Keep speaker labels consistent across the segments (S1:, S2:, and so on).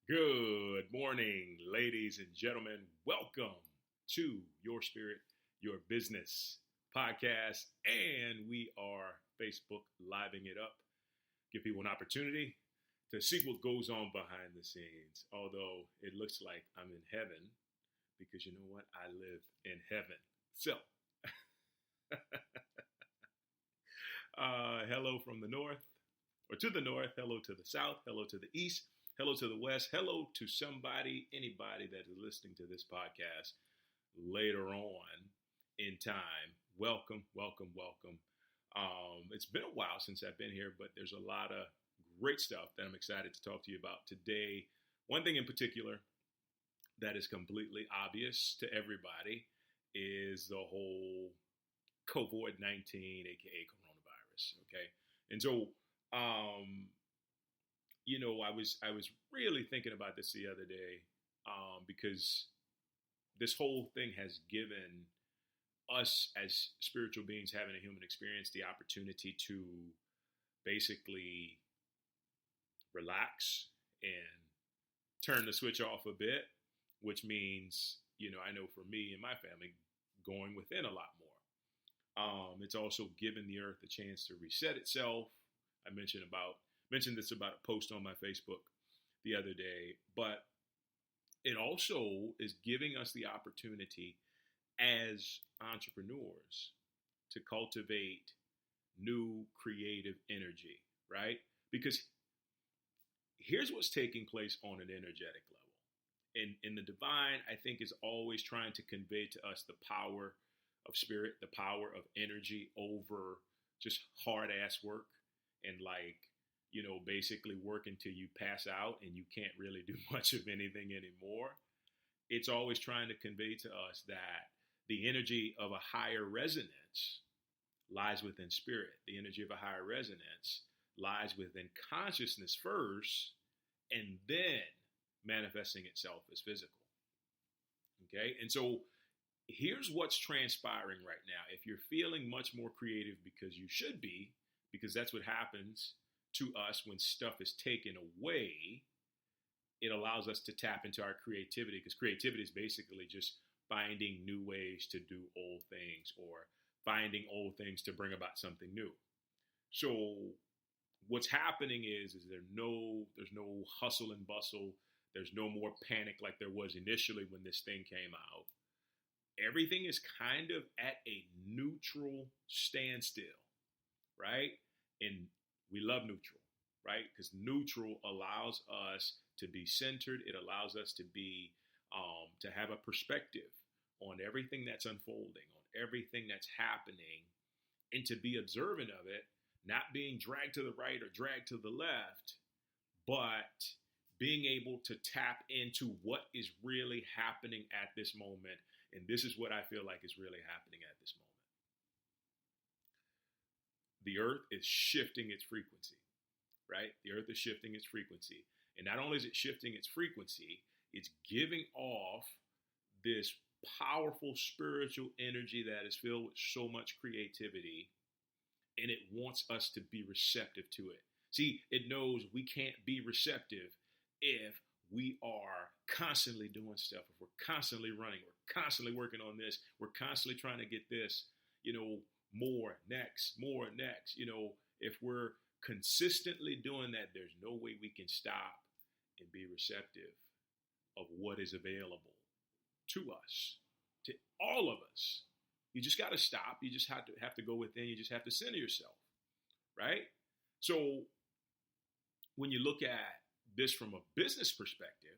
S1: Good morning, ladies and gentlemen. Welcome to Your Spirit, Your Business podcast. And we are Facebook living it up. Give people an opportunity to see what goes on behind the scenes. Although it looks like I'm in heaven because you know what? I live in heaven. So, hello from the north or to the north. Hello to the south. Hello to the east. Hello to the West. Hello to anybody that is listening to this podcast later on in time. Welcome, welcome, welcome. It's been a while since I've been here, but there's a lot of great stuff that I'm excited to talk to you about today. One thing in particular that is completely obvious to everybody is the whole COVID-19, aka coronavirus. Okay. And so, I was really thinking about this the other day because this whole thing has given us as spiritual beings having a human experience the opportunity to basically relax and turn the switch off a bit, which means, I know for me and my family, going within a lot more. It's also given the earth a chance to reset itself. I mentioned this about a post on my Facebook the other day, but it also is giving us the opportunity as entrepreneurs to cultivate new creative energy, right? Because here's what's taking place on an energetic level. In the divine, I think, is always trying to convey to us the power of spirit, the power of energy over just hard ass work and basically work until you pass out and you can't really do much of anything anymore. It's always trying to convey to us that the energy of a higher resonance lies within spirit. The energy of a higher resonance lies within consciousness first and then manifesting itself as physical. Okay? And so here's what's transpiring right now. If you're feeling much more creative because you should be, because that's what happens to us when stuff is taken away, it allows us to tap into our creativity, because creativity is basically just finding new ways to do old things or finding old things to bring about something new. So what's happening is there's no hustle and bustle. There's no more panic like there was initially when this thing came out. Everything is kind of at a neutral standstill, right? And we love neutral, right? Because neutral allows us to be centered. It allows us to be, to have a perspective on everything that's unfolding, on everything that's happening, and to be observant of it, not being dragged to the right or dragged to the left, but being able to tap into what is really happening at this moment. And this is what I feel like is really happening at this moment. The earth is shifting its frequency, right? The earth is shifting its frequency. And not only is it shifting its frequency, it's giving off this powerful spiritual energy that is filled with so much creativity, and it wants us to be receptive to it. See, it knows we can't be receptive if we are constantly doing stuff, if we're constantly running, we're constantly working on this, we're constantly trying to get this, more next. If we're consistently doing that, there's no way we can stop and be receptive of what is available to us, to all of us. You just got to stop. You just have to go within. You just have to center yourself, right? So when you look at this from a business perspective,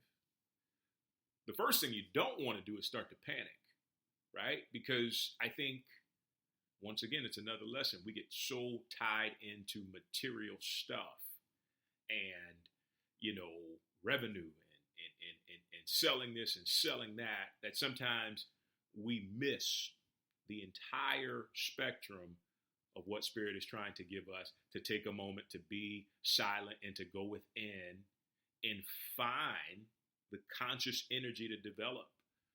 S1: the first thing you don't want to do is start to panic, right? Because I think, once again, it's another lesson. We get so tied into material stuff and, revenue and selling this and selling that sometimes we miss the entire spectrum of what Spirit is trying to give us, to take a moment to be silent and to go within and find the conscious energy to develop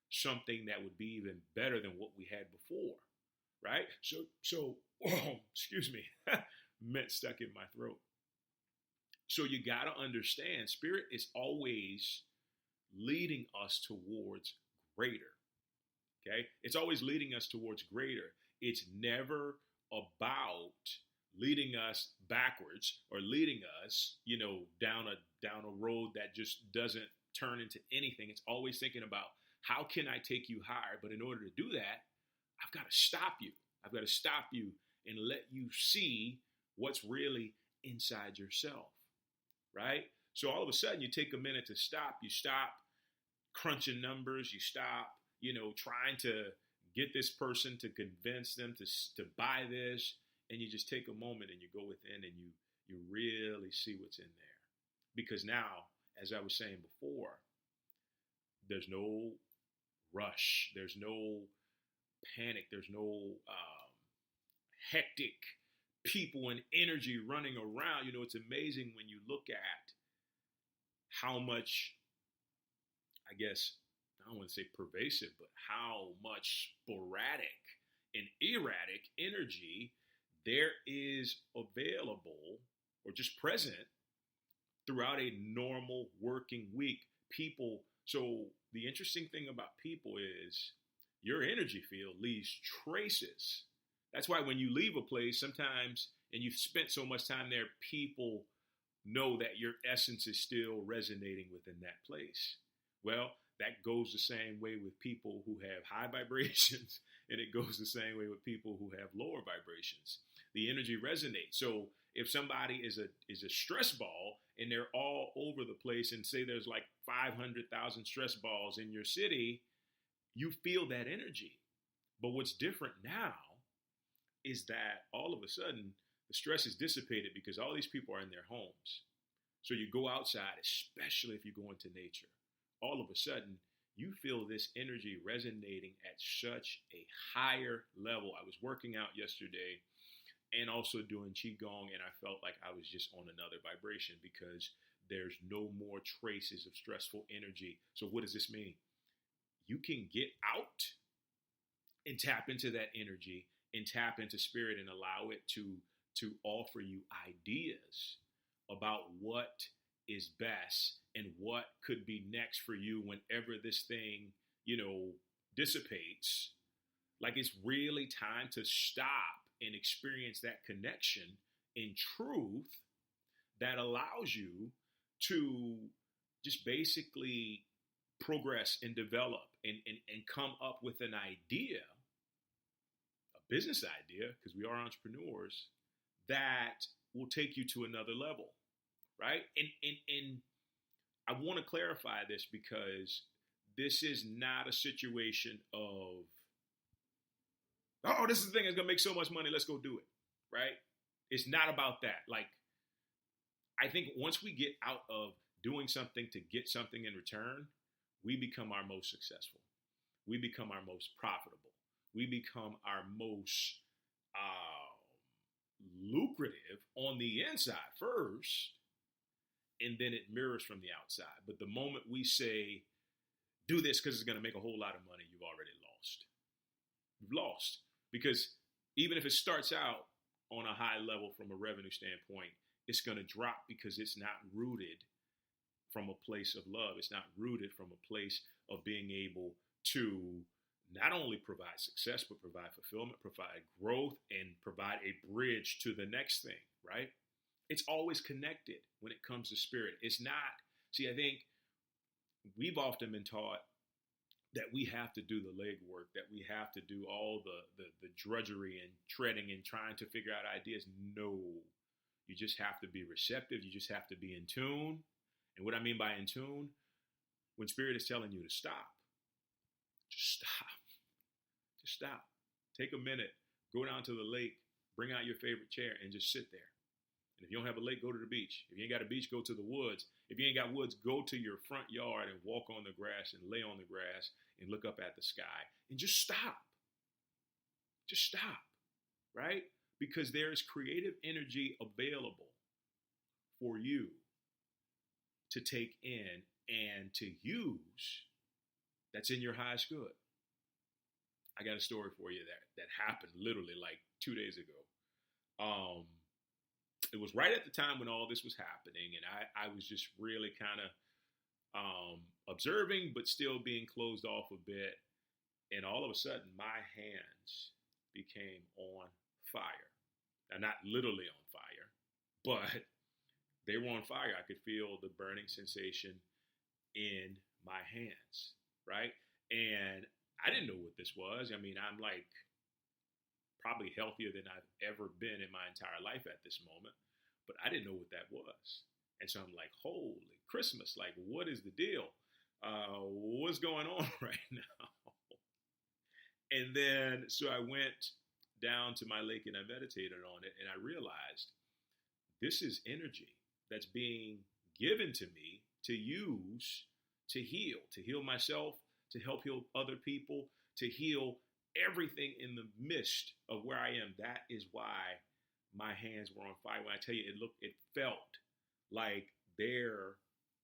S1: something that would be even better than what we had before, right? So excuse me, mint stuck in my throat. So you got to understand, spirit is always leading us towards greater. Okay? It's always leading us towards greater. It's never about leading us backwards or leading us, down a road that just doesn't turn into anything. It's always thinking about, how can I take you higher? But in order to do that, I've got to stop you. I've got to stop you and let you see what's really inside yourself, right? So all of a sudden you take a minute to stop. You stop crunching numbers. You stop, trying to get this person to convince them to buy this. And you just take a moment and you go within and you really see what's in there. Because now, as I was saying before, there's no rush. There's no panic. There's no hectic people and energy running around. It's amazing when you look at how much, I guess, I don't want to say pervasive, but how much sporadic and erratic energy there is available or just present throughout a normal working week. People, so the interesting thing about people is your energy field leaves traces. That's why when you leave a place sometimes, and you've spent so much time there, people know that your essence is still resonating within that place. Well, that goes the same way with people who have high vibrations, and it goes the same way with people who have lower vibrations. The energy resonates. So if somebody is a stress ball and they're all over the place, and say there's like 500,000 stress balls in your city, you feel that energy. But what's different now is that all of a sudden the stress is dissipated because all these people are in their homes. So you go outside, especially if you go into nature. All of a sudden, you feel this energy resonating at such a higher level. I was working out yesterday and also doing Qigong, and I felt like I was just on another vibration because there's no more traces of stressful energy. So what does this mean? You can get out and tap into that energy and tap into spirit and allow it to offer you ideas about what is best and what could be next for you whenever this thing, dissipates. Like, it's really time to stop and experience that connection in truth that allows you to just basically progress and develop and come up with an idea, a business idea, because we are entrepreneurs, that will take you to another level. Right? And I want to clarify this because this is not a situation of, oh, this is the thing that's going to make so much money, let's go do it. Right? It's not about that. Like, I think once we get out of doing something to get something in return, we become our most successful. We become our most profitable. We become our most lucrative on the inside first. And then it mirrors from the outside. But the moment we say, do this because it's going to make a whole lot of money, you've already lost. You've lost. Because even if it starts out on a high level from a revenue standpoint, it's going to drop because it's not rooted from a place of love. It's not rooted from a place of being able to not only provide success, but provide fulfillment, provide growth, and provide a bridge to the next thing, right? It's always connected when it comes to spirit. It's not, see, I think we've often been taught that we have to do the legwork, that we have to do all the drudgery and treading and trying to figure out ideas. No, you just have to be receptive. You just have to be in tune. And what I mean by in tune, when spirit is telling you to stop, just stop. Just stop. Take a minute, go down to the lake, bring out your favorite chair and just sit there. And if you don't have a lake, go to the beach. If you ain't got a beach, go to the woods. If you ain't got woods, go to your front yard and walk on the grass and lay on the grass and look up at the sky and just stop. Just stop, right? Because there is creative energy available for you to take in and to use that's in your highest good. I got a story for you that happened literally like 2 days ago. it was right at the time when all this was happening, and I was just really kind of observing, but still being closed off a bit. And all of a sudden, my hands became on fire. Now, not literally on fire, but they were on fire. I could feel the burning sensation in my hands, right? And I didn't know what this was. I mean, I'm like probably healthier than I've ever been in my entire life at this moment, but I didn't know what that was. And so I'm like, holy Christmas, like, what is the deal? What's going on right now? And then, so I went down to my lake and I meditated on it, and I realized this is energy that's being given to me to use to heal myself, to help heal other people, to heal everything in the midst of where I am. That is why my hands were on fire. When I tell you, it felt like there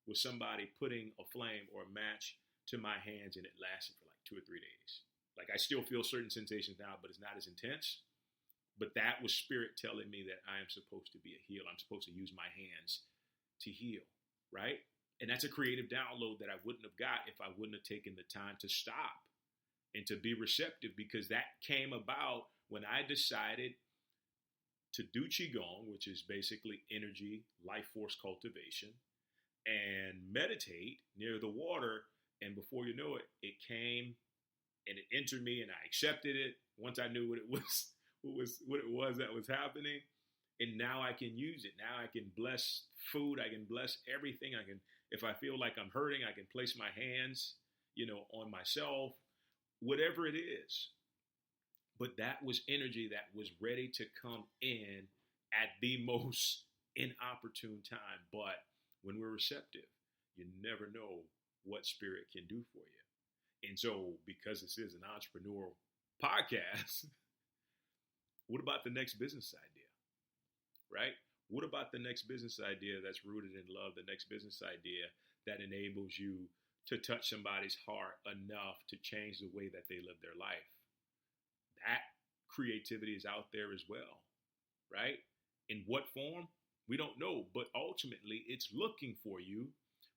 S1: was somebody putting a flame or a match to my hands, and it lasted for like 2 or 3 days. Like, I still feel certain sensations now, but it's not as intense. But that was spirit telling me that I am supposed to be a healer. I'm supposed to use my hands to heal, right? And that's a creative download that I wouldn't have got if I wouldn't have taken the time to stop and to be receptive, because that came about when I decided to do Qigong, which is basically energy, life force cultivation, and meditate near the water. And before you know it, it came and it entered me, and I accepted it once I knew what it was that was happening. And now I can use it. Now I can bless food. I can bless everything. I can, if I feel like I'm hurting, I can place my hands, on myself, whatever it is. But that was energy that was ready to come in at the most inopportune time. But when we're receptive, you never know what spirit can do for you. And so, because this is an entrepreneurial podcast, what about the next business idea, right? What about the next business idea that's rooted in love, the next business idea that enables you to touch somebody's heart enough to change the way that they live their life? That creativity is out there as well, right? In what form? We don't know, but ultimately it's looking for you,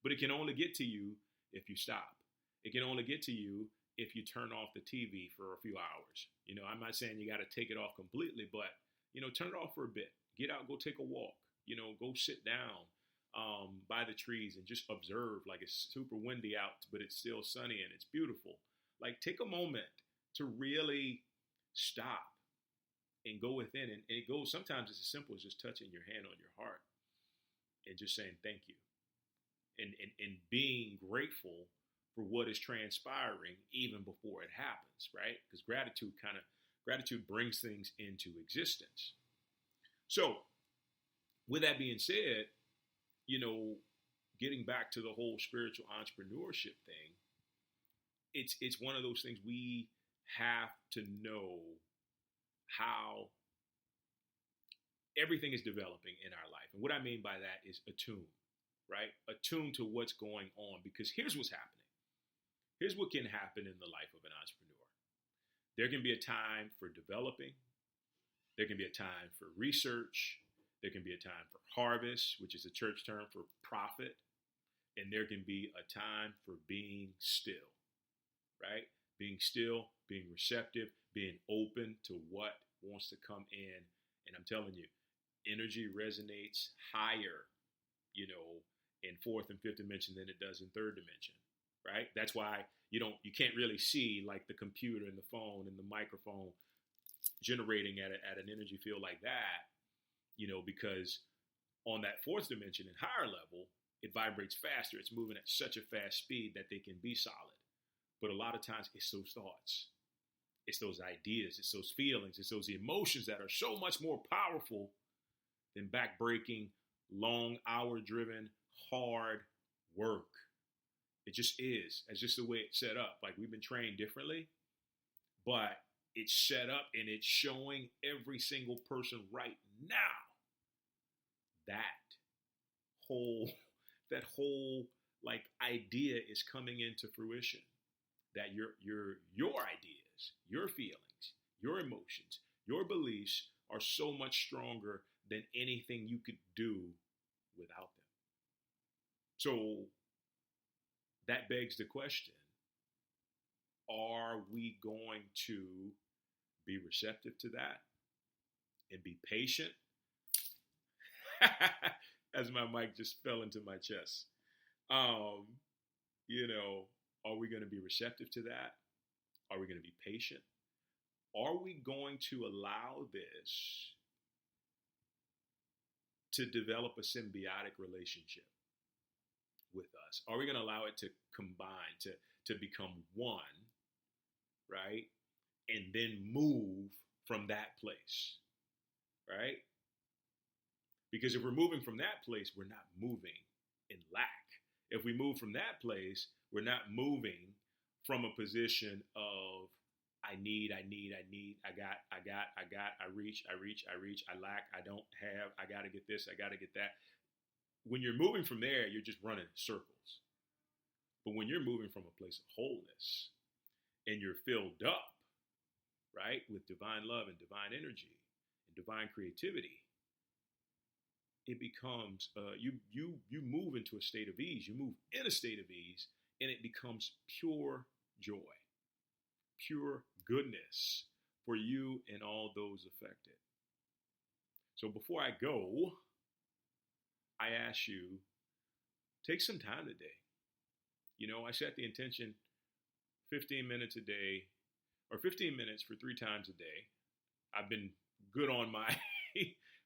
S1: but it can only get to you if you stop. It can only get to you if you turn off the TV for a few hours. I'm not saying you got to take it off completely, but, turn it off for a bit. Get out, go take a walk, go sit down by the trees and just observe. Like, it's super windy out, but it's still sunny and it's beautiful. Like, take a moment to really stop and go within. And it goes, sometimes it's as simple as just touching your hand on your heart and just saying thank you and being grateful for what is transpiring even before it happens, right? Because gratitude brings things into existence. So with that being said, getting back to the whole spiritual entrepreneurship thing, it's one of those things we have to know how everything is developing in our life. And what I mean by that is attune, right? Attune to what's going on, because here's what's happening. Here's what can happen in the life of an entrepreneur. There can be a time for developing. There can be a time for research. There can be a time for harvest, which is a church term for profit. And there can be a time for being still, right? Being still, being receptive, being open to what wants to come in. And I'm telling you, energy resonates higher, in fourth and fifth dimension than it does in third dimension. Right? That's why you can't really see like the computer and the phone and the microphone generating at an energy field like that, because on that fourth dimension and higher level, it vibrates faster. It's moving at such a fast speed that they can be solid. But a lot of times it's those thoughts, it's those ideas, it's those feelings, it's those emotions that are so much more powerful than backbreaking, long hour driven, hard work. It just is. It's just the way it's set up. Like, we've been trained differently, but it's set up and it's showing every single person right now that whole like idea is coming into fruition. That your ideas, your feelings, your emotions, your beliefs are so much stronger than anything you could do without them. So that begs the question, are we going to be receptive to that and be patient? As my mic just fell into my chest. Are we going to be receptive to that? Are we going to be patient? Are we going to allow this to develop a symbiotic relationship with us? Are we going to allow it to combine, to become one, right? And then move from that place, right? Because if we're moving from that place, we're not moving in lack. If we move from that place, we're not moving from a position of I need, I got, I reach, I lack, I don't have, I got to get this, I got to get that. When you're moving from there, you're just running circles. But when you're moving from a place of wholeness and you're filled up, right, with divine love and divine energy and divine creativity, it becomes, you move into a state of ease. You move in a state of ease, and it becomes pure joy, pure goodness for you and all those affected. So before I go, I ask you, take some time today. I set the intention 15 minutes a day, or 15 minutes for 3 times a day. I've been good on my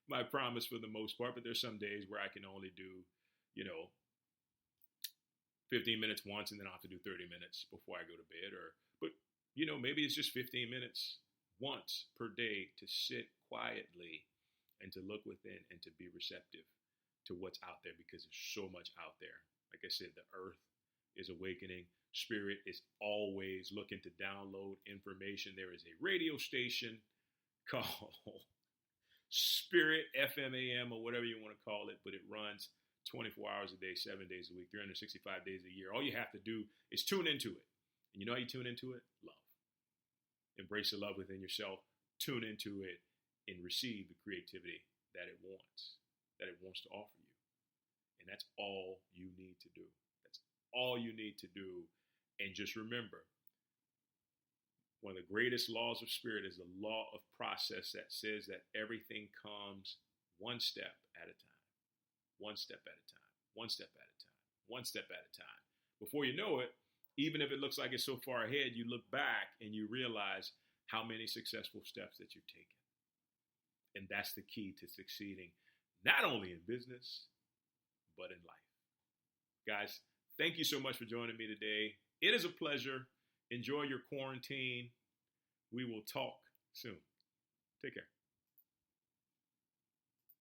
S1: my promise for the most part, but there's some days where I can only do, 15 minutes once, and then I'll have to do 30 minutes before I go to bed. But maybe it's just 15 minutes once per day to sit quietly and to look within and to be receptive to what's out there, because there's so much out there. Like I said, the earth is awakening. Spirit is always looking to download information. There is a radio station called Spirit FM AM, or whatever you want to call it, but it runs 24 hours a day, 7 days a week, 365 days a year. All you have to do is tune into it. And you know how you tune into it? Love. Embrace the love within yourself. Tune into it and receive the creativity that it wants to offer you. And that's all you need to do. That's all you need to do. And just remember, one of the greatest laws of spirit is the law of process that says that everything comes one step at a time, one step at a time, one step at a time, one step at a time. Before you know it, even if it looks like it's so far ahead, you look back and you realize how many successful steps that you've taken. And that's the key to succeeding, not only in business, but in life. Guys, thank you so much for joining me today. It is a pleasure. Enjoy your quarantine. We will talk soon. Take care.